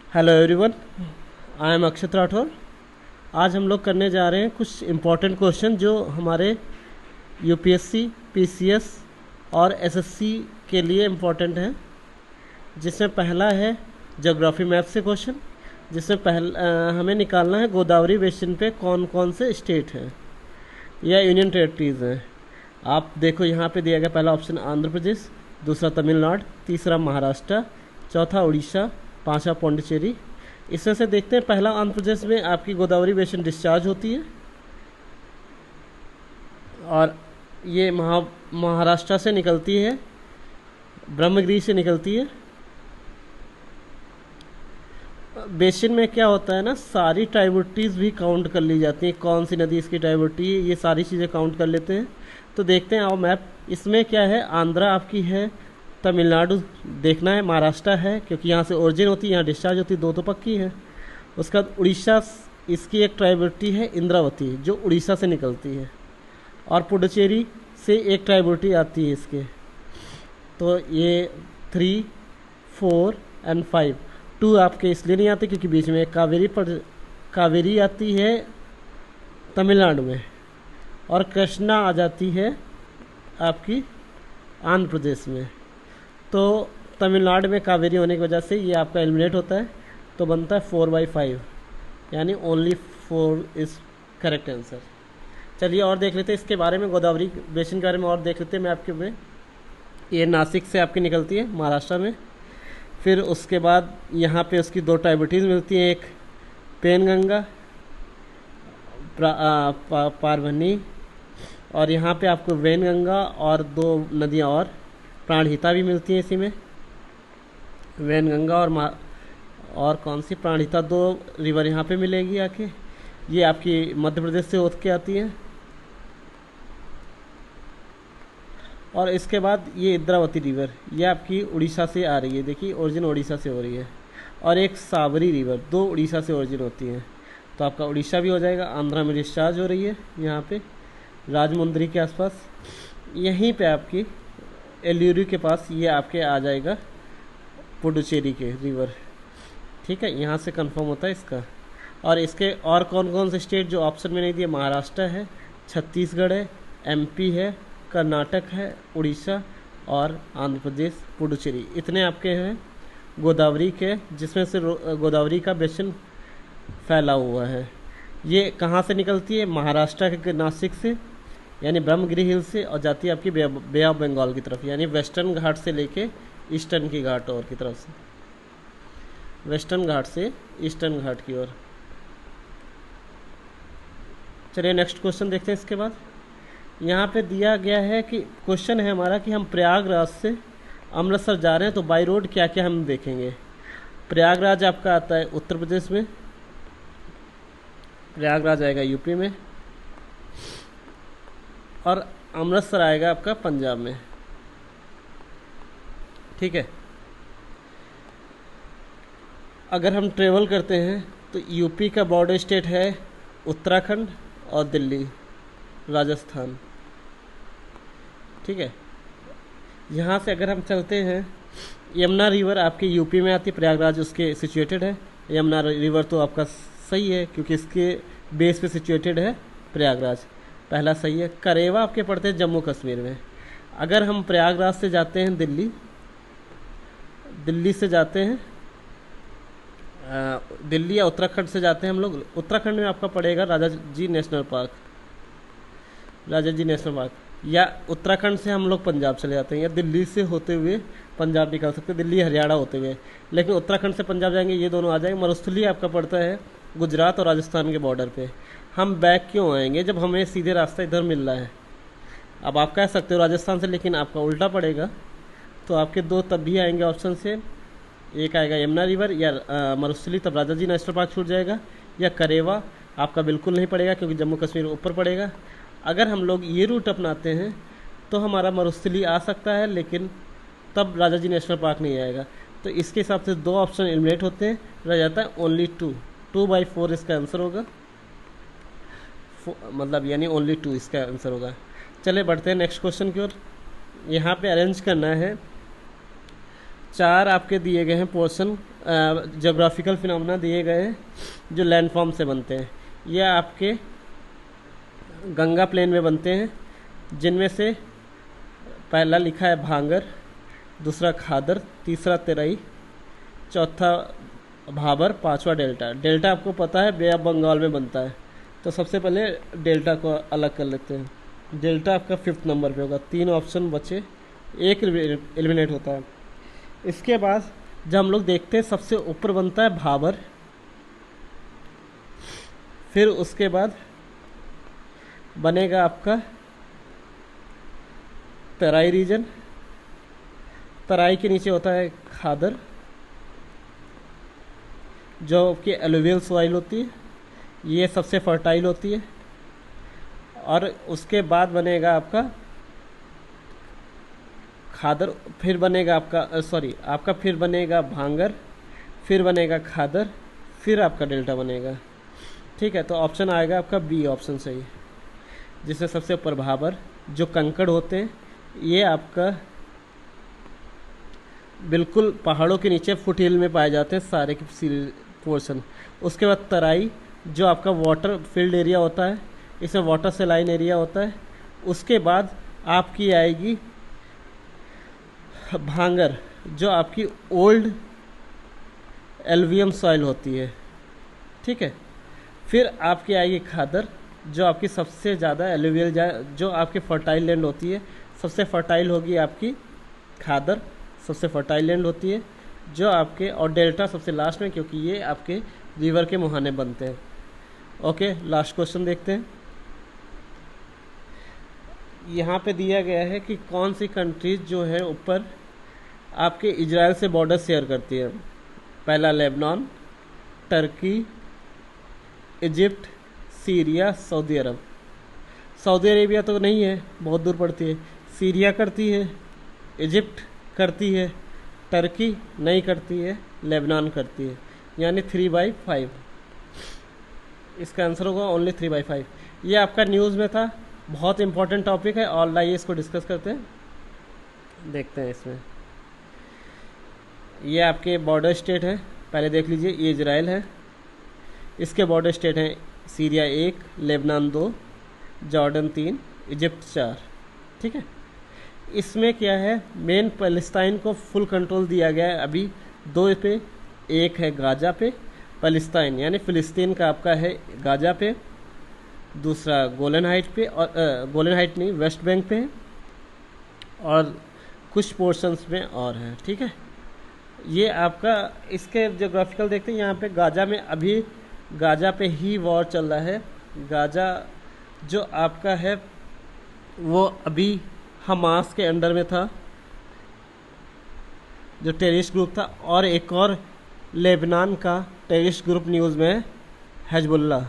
Hello everyone, I am अक्षत राठौर। आज हम लोग करने जा रहे हैं कुछ इम्पोर्टेंट क्वेश्चन जो हमारे यूपीएससी, पीसीएस और एसएससी के लिए इम्पोर्टेंट हैं। जिसमें पहला है ज्योग्राफी मैप से क्वेश्चन, जिसमें हमें निकालना है गोदावरी बेसिन पे कौन कौन से स्टेट हैं या यूनियन टेरिटरीज हैं। आप देखो यहाँ पे दिया गया पहला ऑप्शन आंध्र प्रदेश, दूसरा तमिलनाडु, तीसरा महाराष्ट्र, चौथा उड़ीसा, पांचवा पौंडीचेरी। इसमें से देखते हैं पहला आंध्र प्रदेश में आपकी गोदावरी बेसिन डिस्चार्ज होती है और ये महाराष्ट्र से निकलती है, ब्रह्मगिरी से निकलती है। बेसिन में क्या होता है ना, सारी ट्राइब्यूटरीज भी काउंट कर ली जाती हैं, कौन सी नदी इसकी ट्राइब्यूटरी है, ये सारी चीज़ें काउंट कर लेते हैं। तो देखते हैं आओ मैप। इसमें क्या है, आंध्रा आपकी है, तमिलनाडु देखना है, महाराष्ट्र है क्योंकि यहाँ से ओरिजिन होती है, यहाँ डिस्चार्ज होती है, दो तो पक्की है। उसके बाद उड़ीसा, इसकी एक ट्राइब्यूटरी है इंद्रावती जो उड़ीसा से निकलती है, और पुडुचेरी से एक ट्राइब्यूटरी आती है इसके। तो ये 3, 4 एंड 5, 2 आपके इसलिए नहीं आते क्योंकि बीच में कावेरी आती है तमिलनाडु में, और कृष्णा आ जाती है आपकी आंध्र प्रदेश में। तो तमिलनाडु में कावेरी होने की वजह से ये आपका एलिमिनेट होता है, तो बनता है 4/5, यानी ओनली 4 इज़ करेक्ट आंसर। चलिए और देख लेते हैं इसके बारे में, गोदावरी बेसिन के बारे में और देख लेते हैं मैं आपके में। ये नासिक से आपकी निकलती है महाराष्ट्र में। फिर उसके बाद यहाँ पे उसकी 2 ट्राइब्यूटरीज मिलती हैं, एक पेनगंगा पारभनी, और यहाँ पे आपको वैनगंगा और 2 नदियाँ और प्राणहिता भी मिलती हैं इसी में। वैनगंगा और कौन सी प्राणहिता, 2 रिवर यहाँ पे मिलेगी आके। ये आपकी मध्य प्रदेश से होकर के आती हैं। और इसके बाद ये इंद्रावती रिवर, ये आपकी उड़ीसा से आ रही है, देखिए ओरिजिन उड़ीसा से हो रही है। और एक साबरी रिवर, 2 उड़ीसा से ओरिजिन होती हैं। तो आपका उड़ीसा भी हो जाएगा। आंध्रा में डिस्चार्ज हो रही है यहाँ पे राजमुंदरी के आसपास। यहीं पे आपकी एल्यूरी के पास ये आपके आ जाएगा पुडुचेरी के रिवर। ठीक है, यहाँ से कंफर्म होता है इसका। और इसके और कौन कौन से स्टेट जो ऑप्शन में नहीं दिए, महाराष्ट्र है, छत्तीसगढ़ है, एमपी है, कर्नाटक है, उड़ीसा और आंध्र प्रदेश, पुडुचेरी। इतने आपके हैं गोदावरी के, जिसमें से गोदावरी का बेसिन फैला हुआ है। ये कहाँ से निकलती है, महाराष्ट्र के नासिक से यानी ब्रह्मगिरी हिल से, और जाती है आपकी बे ऑफ बंगाल की तरफ, यानी वेस्टर्न घाट से लेके ईस्टर्न की घाट और की तरफ से, वेस्टर्न घाट से ईस्टर्न घाट की ओर। चलिए नेक्स्ट क्वेश्चन देखते हैं। इसके बाद यहाँ पे दिया गया है कि क्वेश्चन है हमारा कि हम प्रयागराज से अमृतसर जा रहे हैं, तो बाई रोड क्या क्या हम देखेंगे। प्रयागराज आपका आता है उत्तर प्रदेश में, प्रयागराज आएगा यूपी में, और अमृतसर आएगा आपका पंजाब में। ठीक है, अगर हम ट्रेवल करते हैं तो यूपी का बॉर्डर स्टेट है उत्तराखंड और दिल्ली, राजस्थान। ठीक है, यहाँ से अगर हम चलते हैं, यमुना रिवर आपके यूपी में आती है, प्रयागराज उसके सिचुएटेड है। यमुना रिवर तो आपका सही है क्योंकि इसके बेस पे सिचुएटेड है प्रयागराज, पहला सही है। करेवा आपके पड़ते हैं जम्मू कश्मीर में। अगर हम प्रयागराज से जाते हैं दिल्ली से जाते हैं, दिल्ली या उत्तराखंड से जाते हैं हम लोग, उत्तराखंड में आपका पड़ेगा राजा जी नेशनल पार्क, या उत्तराखंड से हम लोग पंजाब चले जाते हैं, या दिल्ली से होते हुए पंजाब निकल सकते हैं, दिल्ली हरियाणा होते हुए। लेकिन उत्तराखंड से पंजाब जाएंगे, ये दोनों आ जाएंगे। मरुस्थली आपका पड़ता है गुजरात और राजस्थान के बॉर्डर पे। हम बैक क्यों आएंगे जब हमें सीधे रास्ता इधर मिल रहा है। अब आप कह सकते हो राजस्थान से, लेकिन आपका उल्टा पड़ेगा। तो आपके 2 तब भी आएंगे ऑप्शन से, एक आएगा यमुना रिवर या मरुस्थली, तब राजा जी नेशनल पार्क छूट जाएगा, या करेवा आपका बिल्कुल नहीं पड़ेगा क्योंकि जम्मू कश्मीर ऊपर पड़ेगा। अगर हम लोग ये रूट अपनाते हैं तो हमारा मरुस्थली आ सकता है, लेकिन तब राजा जी नेशनल पार्क नहीं आएगा। तो इसके हिसाब से 2 ऑप्शन एलिमिनेट होते हैं, रह जाता है ओनली 2/4 इसका आंसर होगा, मतलब यानी ओनली 2 इसका आंसर होगा। चले बढ़ते हैं नेक्स्ट क्वेश्चन की ओर। यहाँ पे अरेंज करना है 4 आपके दिए गए हैं पोर्शन जोग्राफिकल फिनोमेना दिए गए हैं जो लैंडफॉर्म से बनते हैं। ये आपके गंगा प्लेन में बनते हैं, जिनमें से पहला लिखा है भांगर, दूसरा खादर, तीसरा तेरई, चौथा भाबर, पांचवा डेल्टा। डेल्टा आपको पता है बे ऑफ बंगाल में बनता है, तो सबसे पहले डेल्टा को अलग कर लेते हैं। डेल्टा आपका 5th नंबर पे होगा। 3 ऑप्शन बचे, एक एलिमिनेट होता है। इसके बाद जब हम लोग देखते हैं सबसे ऊपर बनता है भाबर, फिर उसके बाद बनेगा आपका तराई रीजन, तराई के नीचे होता है खादर जो कि एलुवियल सॉइल होती है, ये सबसे फर्टाइल होती है। और उसके बाद बनेगा आपका खादर, फिर बनेगा आपका फिर बनेगा भांगर, फिर बनेगा खादर, फिर आपका डेल्टा बनेगा। ठीक है, तो ऑप्शन आएगा आपका बी ऑप्शन सही, जिसमें सबसे ऊपर भाबर जो कंकड़ होते हैं, ये आपका बिल्कुल पहाड़ों के नीचे फुट हिल में पाए जाते हैं सारे के पोर्शन। उसके बाद तराई जो आपका वाटर फील्ड एरिया होता है, इसमें वाटर सेलाइन एरिया होता है। उसके बाद आपकी आएगी भांगर जो आपकी ओल्ड एल्वियम सॉइल होती है। ठीक है, फिर आपकी आएगी खादर जो आपकी सबसे ज़्यादा एलुवियल जो आपकी फर्टाइल लैंड होती है, सबसे फर्टाइल होगी आपकी खादर, सबसे फर्टाइल लैंड होती है जो आपके, और डेल्टा सबसे लास्ट में, क्योंकि ये आपके रिवर के मुहाने बनते हैं। ओके, लास्ट क्वेश्चन देखते हैं। यहाँ पे दिया गया है कि कौन सी कंट्रीज जो है ऊपर आपके इजराइल से बॉर्डर शेयर करती है। पहला Lebanon, Turkey, Egypt, Syria, Saudi Arab. Saudi Arabia तो नहीं है, बहुत दूर पड़ती है। सीरिया करती है, इजिप्ट करती है, टर्की नहीं करती है, लेबनान करती है, यानी 3/5। इसका आंसर होगा ओनली 3/5। ये आपका न्यूज़ में था, बहुत इंपॉर्टेंट टॉपिक है, और लाइए इसको डिस्कस करते हैं, देखते हैं इसमें। ये आपके बॉर्डर स्टेट है, पहले देख लीजिए। ये इजराइल है, इसके बॉर्डर स्टेट हैं सीरिया 1, लेबनान 2, जॉर्डन 3, इजिप्ट 4। ठीक है, इसमें क्या है, मेन पैलेस्टाइन को फुल कंट्रोल दिया गया है अभी 2 पे। एक है गाजा पे, पैलेस्टाइन यानी फ़िलिस्तीन का आपका है गाजा पे, दूसरा गोलन हाइट पे, और गोलन हाइट नहीं, वेस्ट बैंक पे है, और कुछ पोर्शंस में और है। ठीक है, ये आपका इसके जोग्राफिकल देखते हैं। यहाँ पे गाजा में अभी गाजा पे ही वॉर चल रहा है। गाजा जो आपका है वो अभी हमास के अंडर में था, जो टेररिस्ट ग्रुप था, और एक और लेबनान का टेररिस्ट ग्रुप न्यूज़ में है, हिजबुल्लाह।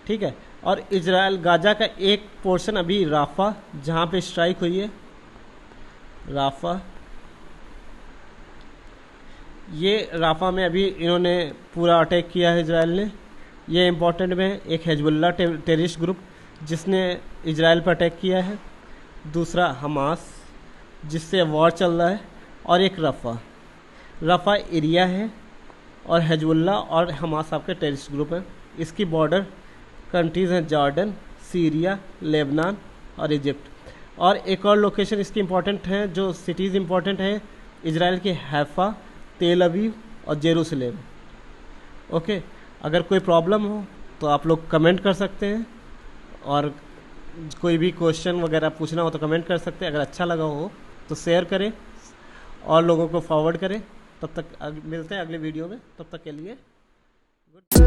ठीक है, और इजराइल गाजा का एक पोर्शन अभी राफा, जहाँ पे स्ट्राइक हुई है, राफा, ये राफा में अभी इन्होंने पूरा अटैक किया है इजराइल ने। ये इम्पोर्टेंट में एक हिजबुल्लाह टेररिस्ट ग्रुप जिसने इजराइल पर अटैक किया है, दूसरा हमास जिससे वॉर चल रहा है, और एक रफ़ा एरिया है, और हिजबुल्लाह और हमास आपके टेररिस्ट ग्रुप हैं। इसकी बॉर्डर कंट्रीज़ हैं जॉर्डन, सीरिया, लेबनान और इजिप्ट। और एक और लोकेशन इसकी इम्पोर्टेंट है, जो सिटीज़ इम्पोर्टेंट हैं इजराइल की, हैफा, तेल अवीव और जेरूसलेम। ओके, अगर कोई प्रॉब्लम हो तो आप लोग कमेंट कर सकते हैं, और कोई भी क्वेश्चन वगैरह पूछना हो तो कमेंट कर सकते हैं। अगर अच्छा लगा हो तो शेयर करें और लोगों को फॉरवर्ड करें। तब तक मिलते हैं अगले वीडियो में, तब तक के लिए गुड।